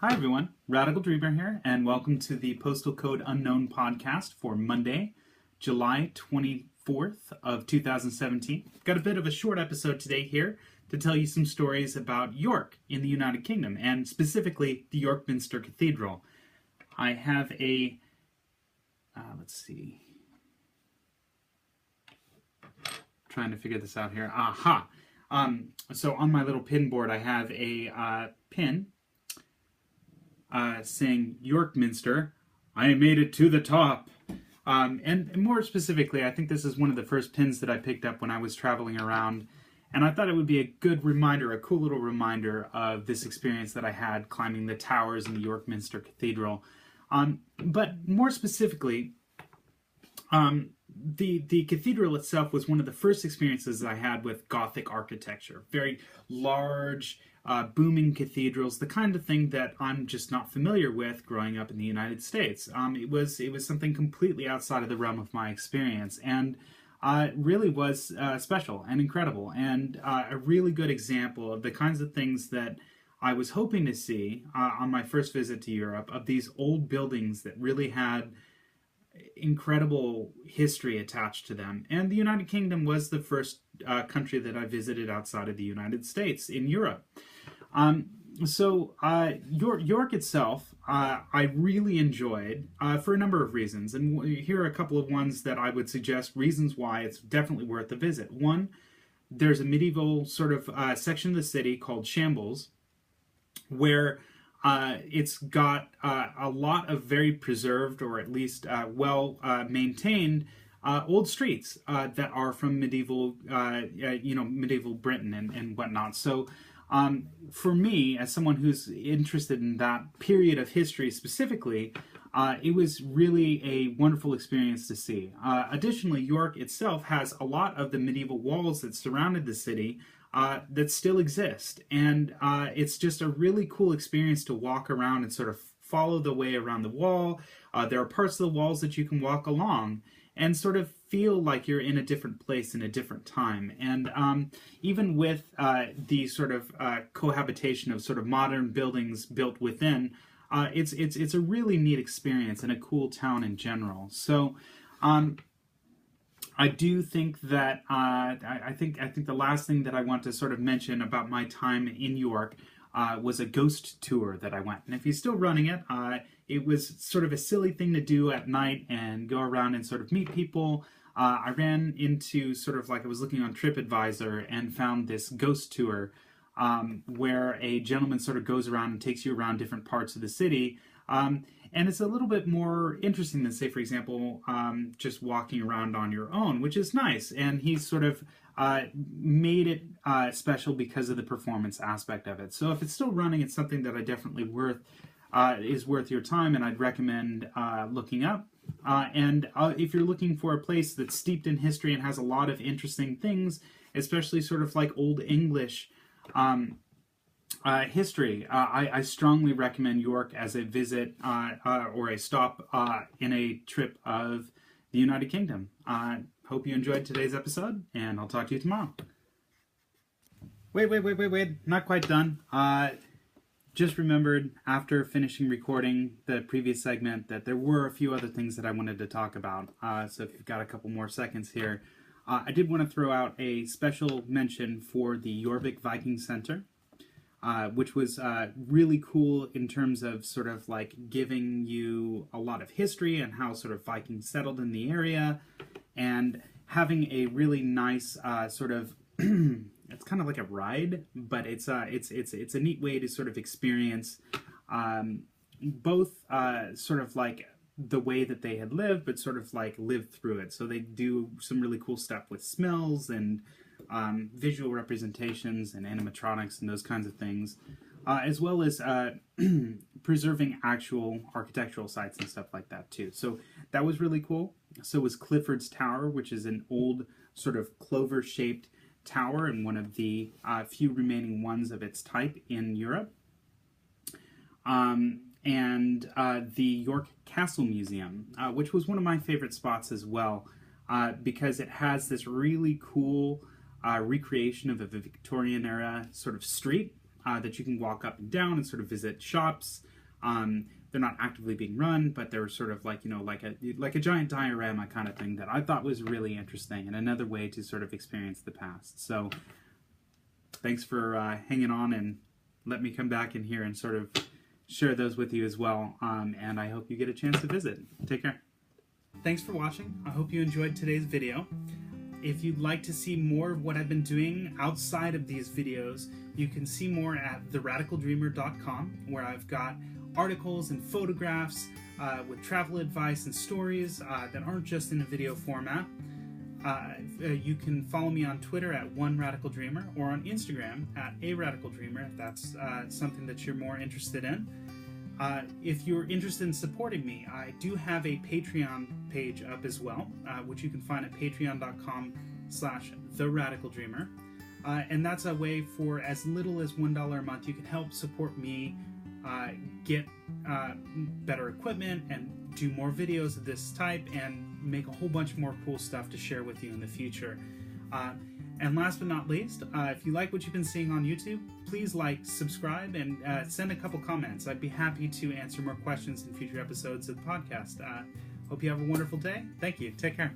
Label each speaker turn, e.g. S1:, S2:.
S1: Hi everyone, Radical Dreamer here, and welcome to the Postal Code Unknown podcast for Monday, July 24th of 2017. Got a bit of a short episode today here to tell you some stories about York in the United Kingdom, and specifically the Yorkminster Cathedral. I have a, let's see, trying to figure this out here. Aha! So on my little pin board I have a pin saying Yorkminster, I made it to the top. And more specifically, I think this is one of the first pins that I picked up when I was traveling around, and I thought it would be a good reminder, a cool little reminder of this experience that I had climbing the towers in the Yorkminster Cathedral. But more specifically, the cathedral itself was one of the first experiences I had with Gothic architecture. Very large, booming cathedrals, the kind of thing that I'm just not familiar with growing up in the United States. It was something completely outside of the realm of my experience, and really was special and incredible, and a really good example of the kinds of things that I was hoping to see on my first visit to Europe, of these old buildings that really had incredible history attached to them. And the United Kingdom was the first country that I visited outside of the United States in Europe. York itself, I really enjoyed for a number of reasons, and here are a couple of ones that I would suggest reasons why it's definitely worth a visit. One, there's a medieval sort of section of the city called Shambles, where it's got a lot of very preserved, or at least well maintained, old streets that are from medieval, medieval Britain and whatnot. So, for me, as someone who's interested in that period of history specifically, it was really a wonderful experience to see. Additionally, York itself has a lot of the medieval walls that surrounded the city that still exist, and it's just a really cool experience to walk around and sort of follow the way around the wall. There are parts of the walls that you can walk along and sort of feel like you're in a different place in a different time. And even with the sort of cohabitation of sort of modern buildings built within, it's a really neat experience and a cool town in general. So I do think that I think the last thing that I want to sort of mention about my time in York was a ghost tour that I went. And if you're still running it, it was sort of a silly thing to do at night and go around and sort of meet people. I ran into sort of like, I was looking on TripAdvisor and found this ghost tour where a gentleman sort of goes around and takes you around different parts of the city. And it's a little bit more interesting than, say, for example, just walking around on your own, which is nice. And he's sort of made it special because of the performance aspect of it. So if it's still running, it's something that I definitely is worth your time, and I'd recommend looking up. And if you're looking for a place that's steeped in history and has a lot of interesting things, especially sort of like Old English history, I strongly recommend York as a visit or a stop in a trip of the United Kingdom. Hope you enjoyed today's episode, and I'll talk to you tomorrow. Wait, not quite done. Just remembered after finishing recording the previous segment that there were a few other things that I wanted to talk about. So if you've got a couple more seconds here, I did want to throw out a special mention for the Jorvik Viking Center, which was really cool in terms of sort of like giving you a lot of history and how sort of Vikings settled in the area, and having a really nice sort of it's kind of like a ride, but it's a neat way to sort of experience both sort of like the way that they had lived, but sort of like live through it. So they do some really cool stuff with smells and visual representations and animatronics and those kinds of things, as well as preserving actual architectural sites and stuff like that too. So that was really cool. So was Clifford's Tower, which is an old sort of clover-shaped tower and one of the few remaining ones of its type in Europe. And the York Castle Museum, which was one of my favorite spots as well, because it has this really cool recreation of a Victorian era sort of street that you can walk up and down and sort of visit shops, They're not actively being run, but they're sort of like, like a giant diorama kind of thing that I thought was really interesting and another way to sort of experience the past. So thanks for hanging on and let me come back in here and sort of share those with you as well. And I hope you get a chance to visit. Take care. Thanks for watching. I hope you enjoyed today's video. If you'd like to see more of what I've been doing outside of these videos, you can see more at theradicaldreamer.com, where I've got articles and photographs with travel advice and stories that aren't just in a video format. You can follow me on Twitter at @OneRadicalDreamer or on Instagram at @ARadicalDreamer if that's something that you're more interested in. If you're interested in supporting me, I do have a Patreon page up as well, which you can find at patreon.com/TheRadicalDreamer. And that's a way for as little as $1 a month you can help support me get better equipment and do more videos of this type and make a whole bunch more cool stuff to share with you in the future. And last but not least, if you like what you've been seeing on YouTube, please like, subscribe, and send a couple comments. I'd be happy to answer more questions in future episodes of the podcast. Hope you have a wonderful day. Thank you. Take care.